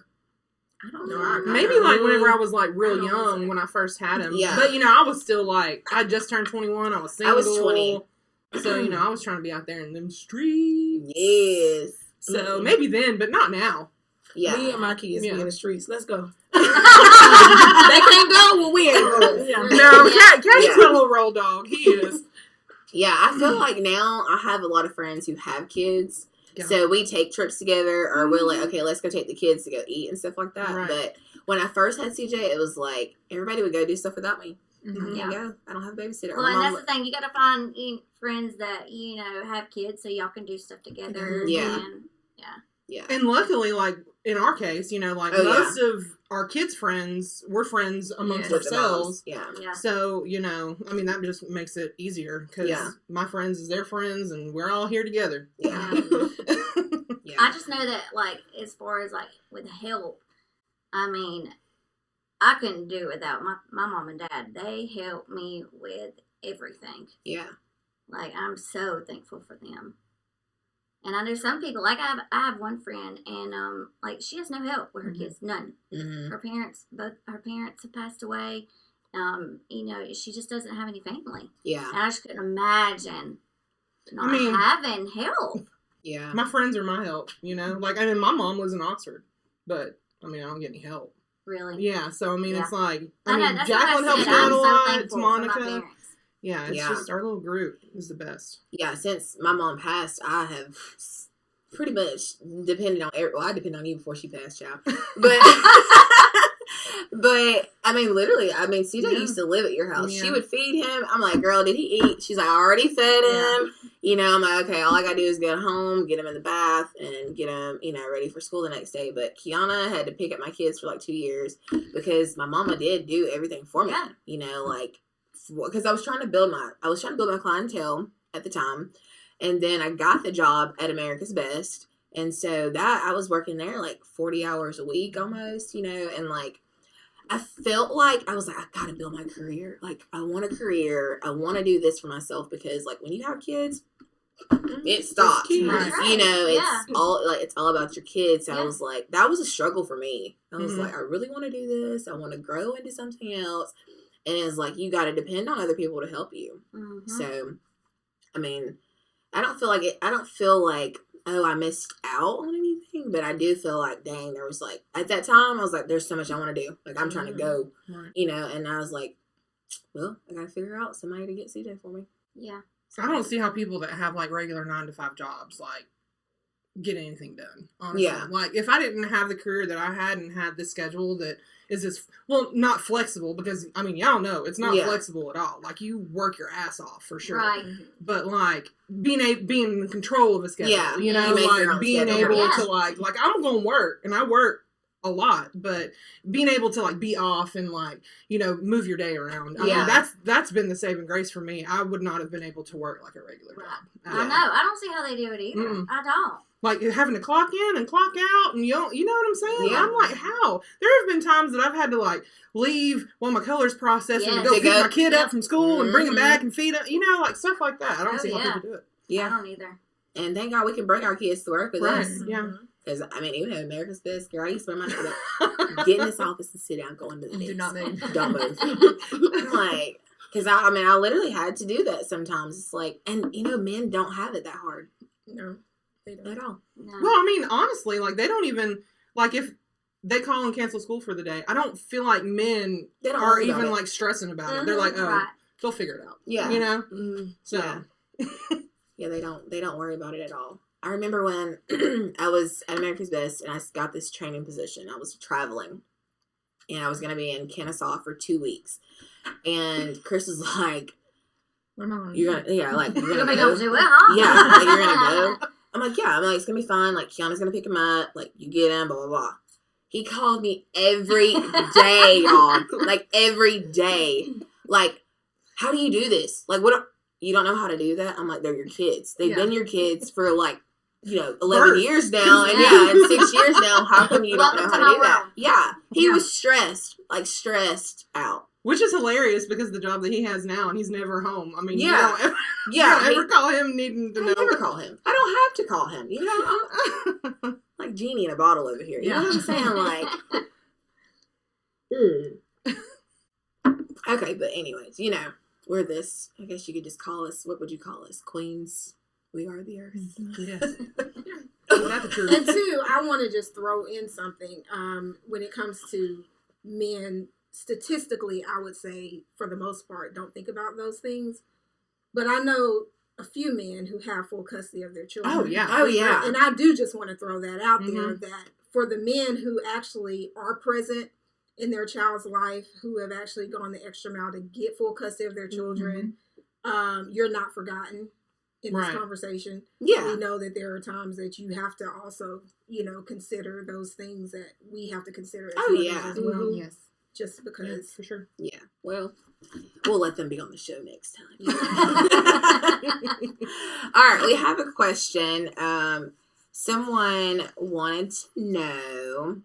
I don't No, know. Maybe like whenever I was like I real don't young know. when I first had him. Yeah. But you know, I was still like I just turned 21. I was single. I was 20. So you know, I was trying to be out there in them streets. Yes. So maybe then, but not now. Yeah. Me and my kids be Yeah. in the streets. Let's go. They can't go when we ain't going. No, Yeah. Caddy's Yeah. my little roll dog. He is. Yeah, I feel like now I have a lot of friends who have kids. Yeah. So we take trips together or we're like, okay, let's go take the kids to go eat and stuff like that. Right. But when I first had CJ, it was like everybody would go do stuff without me. Mhm. I Yeah. can't go. I don't have a babysitter. Well, My and mom that's the thing. You got to find friends that, have kids so y'all can do stuff together. Yeah. And, yeah. And luckily, like in our case, like Oh, yeah. most of our kids' friends, we're friends amongst Yeah. With the moms. ourselves. Yeah. yeah. So, I mean, that just makes it easier because Yeah. my friends is their friends and we're all here together. Yeah. Yeah. I just know that, as far as, with help, I mean, I couldn't do it without my mom and dad. They helped me with everything. Yeah. I'm so thankful for them. And I know some people, I have one friend, and, she has no help with her kids. None. Mm-hmm. Both her parents have passed away. She just doesn't have any family. Yeah. And I just couldn't imagine not having help. Yeah. My friends are my help, you know? Like, I mean, my mom lives in Oxford, but, I mean, I don't get any help. Really. Yeah, so, I mean, Yeah. it's like, I I know, mean, that's what I Jacqueline helps said. me out I'm a so lot. It's thankful for my Monica. parents. Yeah, it's Yeah. just our little group is the best. Yeah, since my mom passed, I have pretty much depended on well, I depended on you before she passed, child. But but I mean, literally, I mean, CJ Yeah. used to live at your house. Yeah. She would feed him. I'm like, girl, did he eat? She's like, I already fed him. You know, I'm like, okay, all I gotta do is get home, get him in the bath, and get him, you know, ready for school the next day. But Kiana had to pick up my kids for like 2 years because my mama did do everything for me. Yeah. You know, like, because I was trying to build my clientele at the time, and then I got the job at America's Best, and so that I was working there like 40 hours a week almost, you know, and like I felt like I was like, I gotta build my career. Like, I want a career. I want to do this for myself because like when you have kids, it stops. key. That's right. You know, Yeah. it's all about your kids. So I Yeah. was like, that was a struggle for me. I was Mhm. like, I really want to do this. I want to grow into something else. And it's like, you got to depend on other people to help you. Mhm. So, I mean, I don't feel like, oh, I missed out on anything, but I do feel like, dang, there was like, at that time, I was like, there's so much I want to do. Like, I'm trying to go, Right. you know, and I was like, well, I got to figure out somebody to get CJ for me. Yeah. I don't see how people that have like regular 9-to-5 jobs like get anything done. Honestly, Yeah. like if I didn't have the career that I had and had this schedule that is this not flexible because I mean y'all know it's not Yeah. flexible at all. Like you work your ass off for sure. Right. But like being in control of a schedule, Yeah. you know, You make your like own being schedule. able Yeah. to like I'm gonna work and I work a lot, but being able to like be off and like, you know, move your day around. I Yeah. mean, that's been the saving grace for me. I would not have been able to work like a regular job. I know. I don't see how they do it either. Mm-mm. I don't. Like having to clock in and clock out and you know what I'm saying? Yeah. I'm like, how? There have been times that I've had to like leave while my color's processing Yes. to go To pick go- my kid Yep. up from school and bring him Mhm. back and feed him, you know, like stuff like that. I don't Oh, see how yeah. people do it. I Yeah. don't either. And thank God we can bring our kids to work with Right. us. Yeah. Because, I mean, even at America's Best, girl, I used to spend my night like, get in this office and sit down, go into the Do desk. not move. Don't move. I'm like, because I literally had to do that sometimes. It's like, and you know, men don't have it that hard No, they don't. at all. No. Well, I mean, honestly, like they don't even like if they call and cancel school for the day. I don't feel like men They don't are worry about even it. like stressing about it. They're Mhm. like, oh, Right. they'll figure it out. Yeah. You know. Mm. So Yeah. Yeah, they don't worry about it at all. I remember when I was at America's Best and I got this training position. I was traveling and I was going to be in Kennesaw for 2 weeks. And Chris was like, you're going to You're go? gonna go do it, huh? Yeah, like, you're going to go? I'm like, yeah. I'm like, it's going to be fun. Like, Kiana's going to pick him up. Like, you get him, blah, blah, blah. He called me every day, y'all. Like, every day. Like, how do you do this? Like, you don't know how to do that? I'm like, they're your kids. They've been your kids for, like, 11 years now. And, and 6 years now. How come you don't know Welcome how to to do my that? world. Yeah. He Yeah. was stressed out. which is hilarious because the job that he has now and he's never home. I mean, Yeah. you don't ever, Yeah. you don't ever call him needing to I know. never call him. I don't have to call him. You know, I'm like genie in a bottle over here. You know what I'm saying? Like, Okay, but anyways, we're this. I guess you could just call us. What would you call us? Queens. We are the earth. Yes. That's the truth. And two, I want to just throw in something. When it comes to men, statistically, I would say for the most part, don't think about those things. But I know a few men who have full custody of their children. Oh, yeah. Oh yeah. And I do just want to throw that out there Mhm. that for the men who actually are present in their child's life, who have actually gone the extra mile to get full custody of their children, you're not forgotten in this Right. conversation. Yeah. We know that there are times that you have to also, consider those things that we have to consider as Oh, mothers yeah. as well. Yes. Just Yeah, because. for sure. Yeah. Well, we'll let them be on the show next time. All right. We have a question. Someone wanted to know,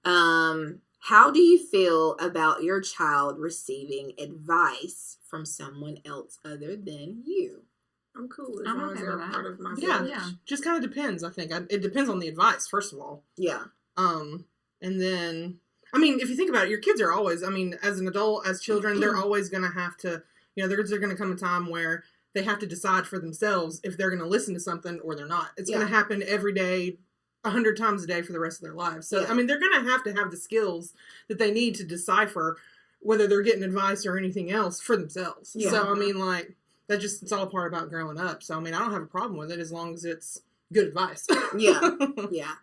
how do you feel about your child receiving advice from someone else other than you? I'm cool as I'm long as okay they're with that. part of my Yeah. village. Yeah. Just kind of depends, I think. It depends on the advice, first of all. Yeah. And then, I mean, if you think about it, your kids are always, I mean, as an adult, as children, they're always going to have to, there's going to come a time where they have to decide for themselves if they're going to listen to something or they're not. It's Yeah. going to happen every day, 100 times a day for the rest of their lives. So, Yeah. I mean, they're going to have the skills that they need to decipher whether they're getting advice or anything else for themselves. Yeah. So, I mean, like, it's all a part about growing up. So, I mean, I don't have a problem with it as long as it's good advice. Yeah. Yeah.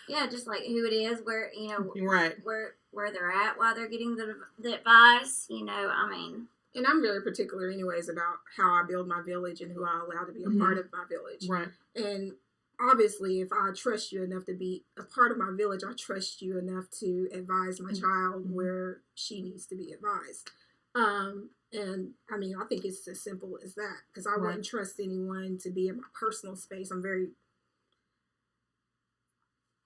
Yeah, just like who it is, where Right. where they're at while they're getting the advice. I mean, And I'm very particular, anyways, about how I build my village and who I allow to be a part of my village. Right. And obviously, if I trust you enough to be a part of my village, I trust you enough to advise my child where she needs to be advised. And I mean, I think it's as simple as that, because I wouldn't trust anyone to be in my personal space.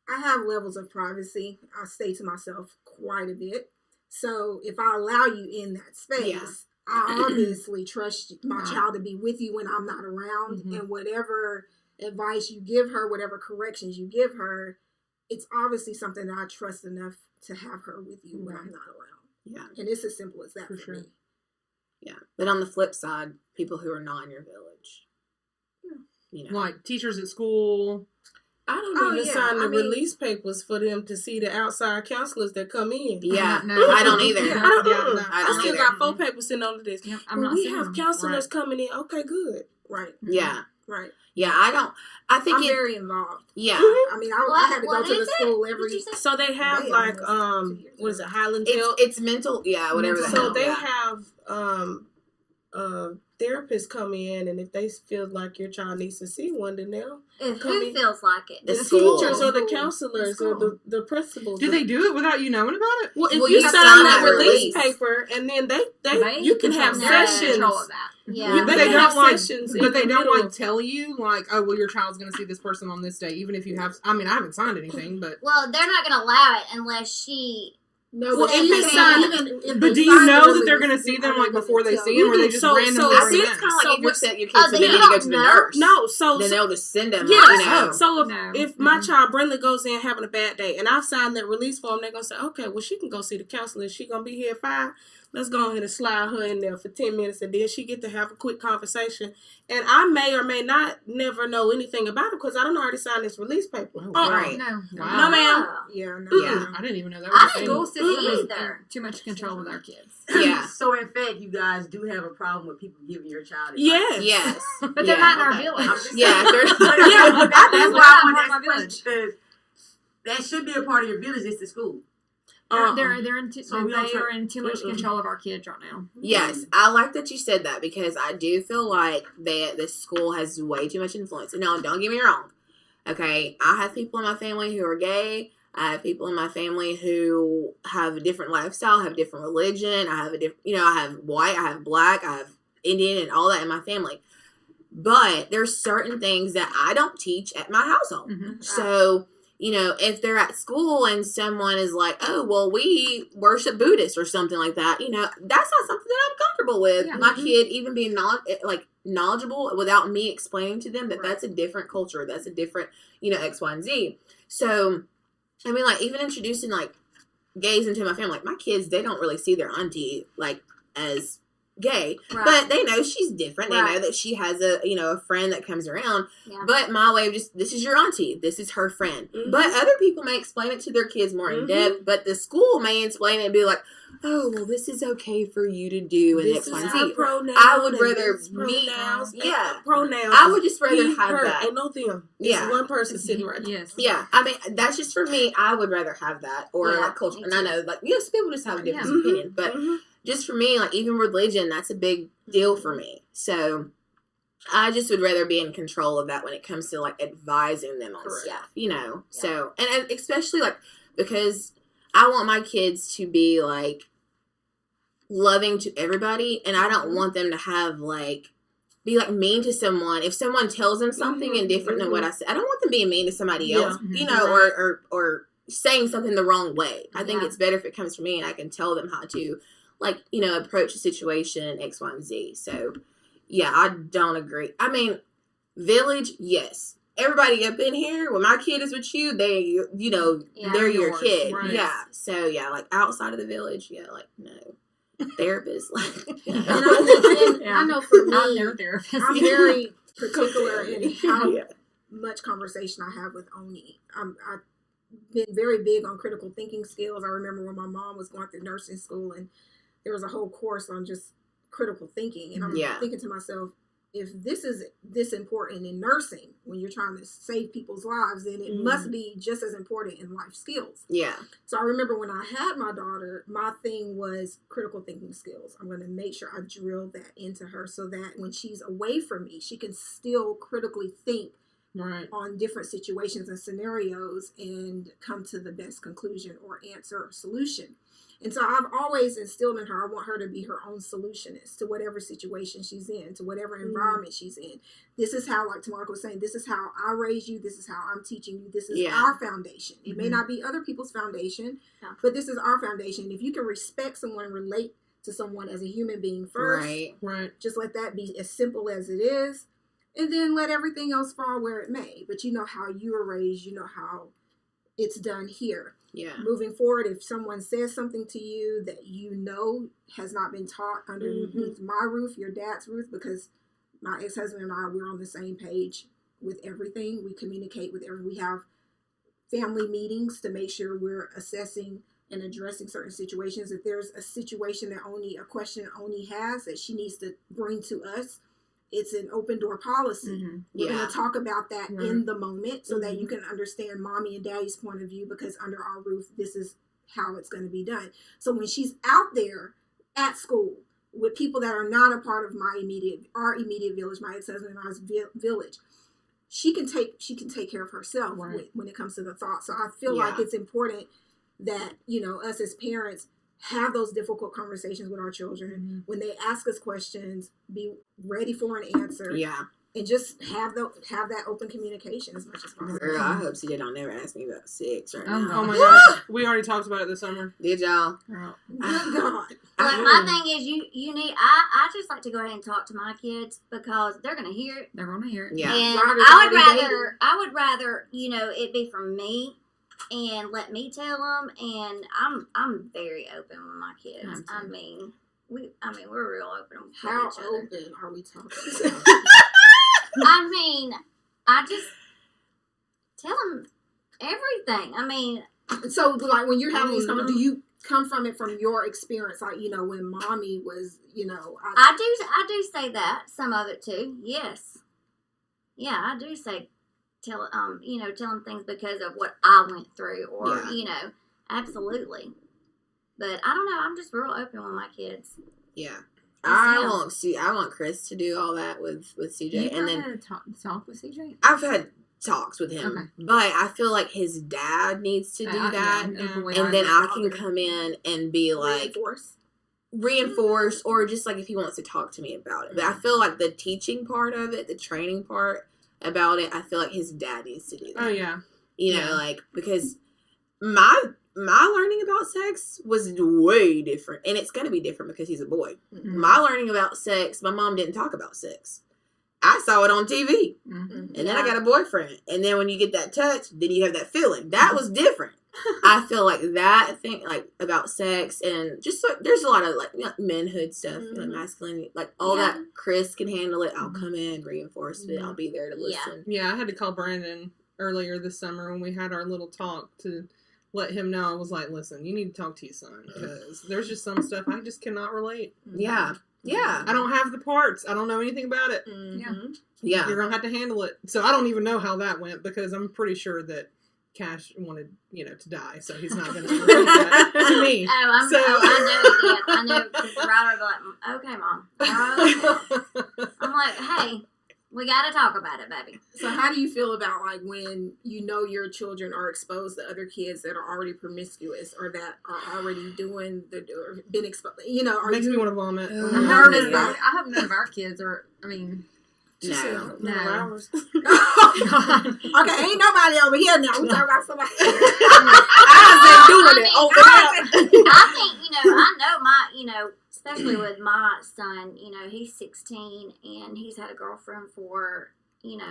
I have levels of privacy. I stay to myself quite a bit. So if I allow you in that space, I obviously trust my child to be with you when I'm not around, and whatever advice you give her, whatever corrections you give her, it's obviously something that I trust enough to have her with you when I'm not around. Yeah. And it's as simple as that for me. Yeah. But on the flip side, people who are not in your village, Like teachers at school. I don't even sign the release papers for them to see the outside counselors that come in. Yeah, No. I don't either. Yeah, I still got 4 papers sitting on this. Yep, I'm Well, not we seeing have them. counselors coming in. Okay, good. Right. Yeah. Right. Yeah, I think I'm very involved. yeah. I mean, I had to go What to the is it? school What every. did you say? So they have They like almost 2 years what is it, ago. Highland Hill? It's mental, whatever the So hell. they yeah. have therapists come in, and if they feel like your child needs to see one, then they'll And come who in. feels like it? The The school. teachers or the School. counselors or the principals. Do they do it without you knowing about it? Well, if Well, you you sign sign that that release release. paper, and then they They you can have control- they're in sessions. control of that. Yeah. But They they have don't like. sessions But in they the don't middle. like tell you like, oh, well, your child's going to see this person on this day, even if you have. I mean, I haven't signed anything, but. Well, they're not going to allow it unless she. No, Well, but if if they they sign- sign, But do you know that they're going to see them like before they see them, or they just So- randomly so I bring think them it's kind of in? like So if what- your kids Oh, so then they you need to go don't to the know? nurse. No, so Then they'll just send them. yes. So No. if my child Brenda goes in having a bad day, and I've signed that release form, they're gonna say, okay, well she can go see the counselor. She gonna be here at 5. Let's go ahead and slide her in there for 10 minutes, and then she get to have a quick conversation. And I may or may not never know anything about it because I don't already signed this release paper. Oh, Right. No. Wow. No, ma'am. Oh. Yeah, no. Yeah. I didn't even know that was a Our thing. school system is In there. too much control with our kids. Yeah. So in fact, you guys do have a problem with people giving your child advice. Yes. Yes. But they're Yeah. not in our Okay. village. I'm just Yeah. saying. they're- That's That's why why I I'm want my to ask village. because that should be a part of your village. It's the school. They're in So we don't they try- are in too much control of our kids right now. Yes, I like that you said that because I do feel like that the school has way too much influence. And no, don't get me wrong. Okay, I have people in my family who are gay. I have people in my family who have a different lifestyle, have different religion. I have a different, I have white, I have black, I have Indian, and all that in my family. But there's certain things that I don't teach at my household. Mhm. So, if they're at school and someone is like, oh, well, we worship Buddhists or something like that, that's not something that I'm comfortable with. Yeah. My kid even being knowledgeable without me explaining to them that that's a different culture. That's a different, X, Y, and Z. So, I mean, like, even introducing, like, gays into my family, like, my kids, they don't really see their auntie, like, as gay, Right. but they know she's different. They know Right. that she has a friend that comes around. Yeah. But my way of this is your auntie, this is her friend. Mhm. But other people may explain it to their kids more in depth, but the school may explain it and be like, oh, well, this is okay for you to do and This X, is Y, and her Z. pronoun. I would and rather this meet- pronouns. yeah. Pronouns. I would just rather He, have her, that. and no them. Yeah. It's one person sitting right there. Yes. Yeah, I mean, that's just for me. I would rather have that or Yeah, like culture. me And I too. know, like, some people just have a different Mhm. opinion, but just for me, like, even religion, that's a big deal for me. So I just would rather be in control of that when it comes to, like, advising them on Correct. stuff, So, and especially, like, because I want my kids to be, like, loving to everybody, and I don't want them to have, like, be, like, mean to someone. If someone tells them something and different than what I said, I don't want them being mean to somebody else, or saying something the wrong way. I think Yeah. it's better if it comes from me and I can tell them how to, like, approach a situation X, Y, and Z. So, yeah, I don't agree. I mean, village, yes. Everybody up in here, when my kid is with you, they, Yeah, they're your yours, kid. right. Yeah. So, yeah, like, outside of the village, yeah, like, no. therapist. I know for Not me, their therapist. I'm very particular in how Yeah. much conversation I have with Oni. I've been very big on critical thinking skills. I remember when my mom was going through nursing school, and there was a whole course on just critical thinking. And I'm Yeah. thinking to myself, if this is this important in nursing, when you're trying to save people's lives, then it must be just as important in life skills. Yeah. So I remember when I had my daughter, my thing was critical thinking skills. I'm going to make sure I drill that into her so that when she's away from me, she can still critically think Right. on different situations and scenarios and come to the best conclusion or answer or solution. And so I've always instilled in her, I want her to be her own solutionist to whatever situation she's in, to whatever environment she's in. This is how, like Tamonyqua was saying, this is how I raise you. This is how I'm teaching you. This is our foundation. It may not be other people's foundation, but this is our foundation. If you can respect someone and relate to someone as a human being first, Right. just let that be as simple as it is. And then let everything else fall where it may. But you know how you were raised. You know how it's done here. Yeah. Moving forward, if someone says something to you that you know has not been taught underneath my roof, your dad's roof, because my ex-husband and I, we're on the same page with everything. We communicate with we have family meetings to make sure we're assessing and addressing certain situations. If there's a situation that a question Oni has that she needs to bring to us, it's an open door policy. We're going to talk about that in the moment so that you can understand mommy and daddy's point of view, because under our roof, this is how it's going to be done. So when she's out there at school with people that are not a part of our immediate village, my ex-husband and I's village, she can take care of herself when it comes to the thought. So I feel like it's important that, us as parents have those difficult conversations with our children. When they ask us questions, be ready for an answer. Yeah. And just have that open communication as much as possible. Girl, I hope CJ don't never ask me about sex right now. Oh my gosh. We already talked about it this summer. Did y'all? Girl. Good God. But my thing is, you need. I just like to go ahead and talk to my kids because they're gonna hear it. They're going to hear it. Yeah. And Ryder's I would rather, it be from me and let me tell them. And I'm very open with my kids. I mean, we're real open with How each other. open are we talking? I mean, I just tell them everything. I mean, So, like, when you're having these conversations, do you come from it from your experience? Like, when mommy was, I do say that, some of it too. Yes. Yeah, I do say tell them things because of what I went through or, absolutely. But I don't know, I'm just real open with my kids. Yeah. I want Chris to do all that with CJ. You And then had a talk with CJ? I've had talks with him. Okay. But I feel like his dad needs to do that. And then I can come in and be like reinforce or just like if he wants to talk to me about it. But I feel like the teaching part of it, the training part about it, I feel like his dad needs to do that. Oh, yeah. Because my learning about sex was way different. And it's going to be different because he's a boy. My learning about sex, my mom didn't talk about sex. I saw it on TV. And then I got a boyfriend. And then when you get that touch, then you have that feeling. That was different. I feel like that thing, like about sex and just there's a lot of like manhood stuff, like masculinity, like all that. Chris can handle it. I'll come in, reinforce it. I'll be there to listen. Yeah, I had to call Brandon earlier this summer when we had our little talk to let him know. I was like, listen, you need to talk to your son because there's just some stuff I just cannot relate. Yeah. Yeah. I don't have the parts. I don't know anything about it. Yeah. You're going to have to handle it. So I don't even know how that went because I'm pretty sure that Cash wanted, to die. So he's not going to relate that to me. I know because Ryder would be like, okay, Mom. I'm like, hey, we got to talk about it, baby. So how do you feel about like when your children are exposed to other kids that are already promiscuous or that are already doing or been exposed? Makes me want to vomit. I'm nervous about it. I hope none of our kids are, No. no. Okay, ain't nobody over here now. We talking about somebody. I think, I know my, especially with my son, he's 16 and he's had a girlfriend for, 10,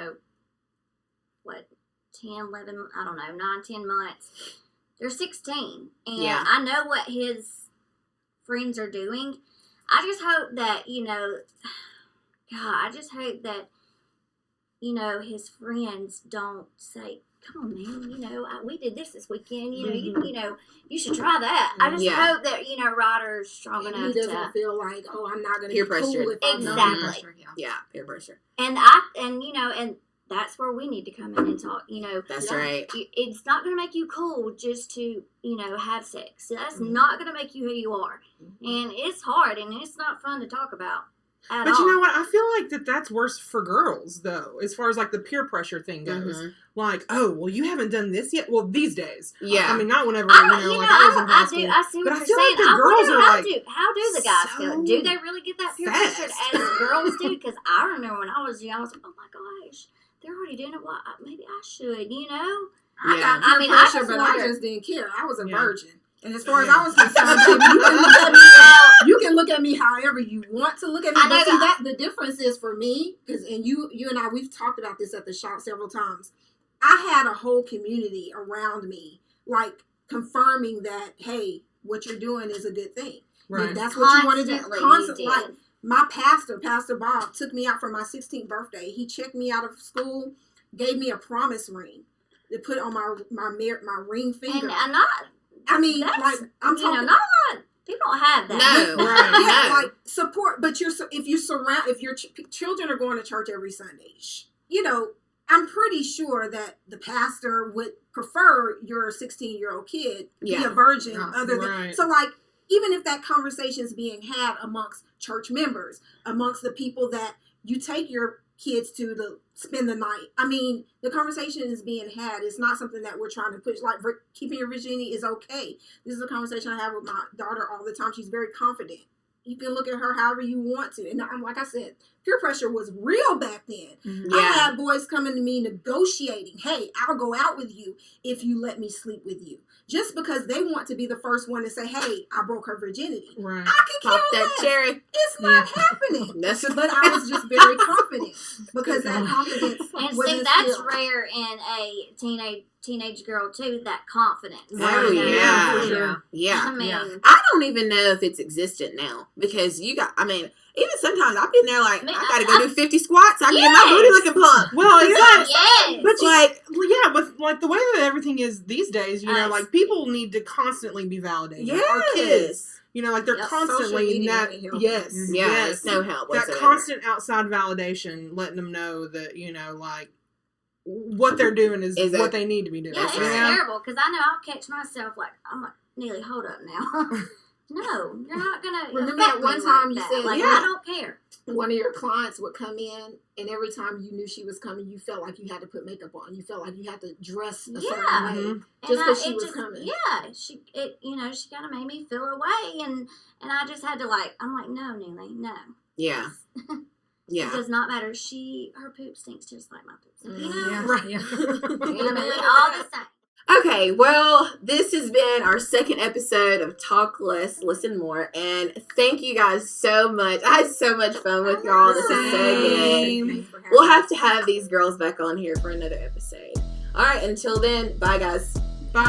11, I don't know, 9, 10 months. They're 16. And I know what his friends are doing. I just hope that, I just hope that, his friends don't say, come on, man, we did this weekend, you should try that. I just hope that, Ryder's strong enough he doesn't feel like, oh, I'm not going to Peer be cool pressure. if I'm not. Exactly. Yeah, peer pressure. And that's where we need to come in and talk. That's right. It's not going to make you cool just to, have sex. That's not going to make you who you are. And it's hard and it's not fun to talk about at But all. you know what? I feel like that's worse for girls, though, as far as like the peer pressure thing goes. Like, oh, well, you haven't done this yet. Well, these days. Yeah. I mean, not whenever I was in high school. I see what but I you're feel saying. like the girls are like, how do the guys feel? so Do they really get that peer pressure fast. as girls do? Because I remember when I was young, I was like, oh my gosh, they're already doing it. Well, maybe I should, I got I peer mean, I pressure, just but wonder- I just didn't care. I was a Yeah. virgin. And as far as I was concerned, baby, you can look at me however you want to look at me. I know But see, that- the difference is for me, and you and I, we've talked about this at the shop several times. I had a whole community around me, like confirming that, hey, what you're doing is a good thing. right. If that's what you want to do. Constantly, Constantly, you like did. my pastor, Pastor Bob, took me out for my 16th birthday. He checked me out of school, gave me a promise ring to put on my ring finger. And I'm not. I mean, That's, like I'm talking. not a lot. People don't have that. No. Right. Yeah, No. like support, but if your children are going to church every Sunday, I'm pretty sure that the pastor would prefer your 16-year-old kid be Yeah. a virgin, Yeah. other than Right. so. Like, even if that conversation is being had amongst church members, amongst the people that you take your kids to spend the night. I mean, the conversation is being had. It's not something that we're trying to push. Like, keeping your virginity is okay. This is a conversation I have with my daughter all the time. She's very confident. You can look at her however you want to. And like I said, peer pressure was real back then. I Yeah. had boys coming to me negotiating, hey, I'll go out with you if you let me sleep with you. Just because they want to be the first one to say, hey, I broke her virginity. Right. I could Pop care that less. cherry. It's not happening. That's But I was just very confident because that confidence And was see, that's instilled. rare in a teenage girl too. That confidence. Oh, You know? yeah. for sure. Yeah. I mean, I don't even know if it's existent now because even sometimes I've been there like, Man, I gotta go do 50 squats. I can get my Yes. booty looking plump. Well, it's like, yes. but Like, yeah, with like the way that everything is these days, Us. like people need to constantly be validated. yes. Our kids, like they're Yep. constantly Social media that. ain't helping. Yes, Yeah, yes. it's no help That whatsoever. constant outside validation, letting them know that like what they're doing is Is what it- they need to be doing. Yeah, it's right. terrible because I know I'll catch myself like I'm like, Neely, hold up now. No, you're not gonna. Remember affect that one me time like you that. said, like yeah. I don't care. One of your clients would come in, and every time you knew she was coming, you felt like you had to put makeup on. You felt like you had to dress a certain Yeah. way. Mhm. Just 'cause she it was just- coming. Yeah, she kind of made me feel away, and I just had to I'm like, no, Neely, no. Yeah. It Yeah. does not matter. Her poop stinks just like my poop. You know, Yeah. Right. I mean, all the same. Okay, well, this has been our second episode of Talk Less, Listen More, and thank you guys so much. I had so much fun with y'all. This is so good. Thanks for having We'll me. have to have these girls back on here for another episode. All right, until then, bye, guys. Bye.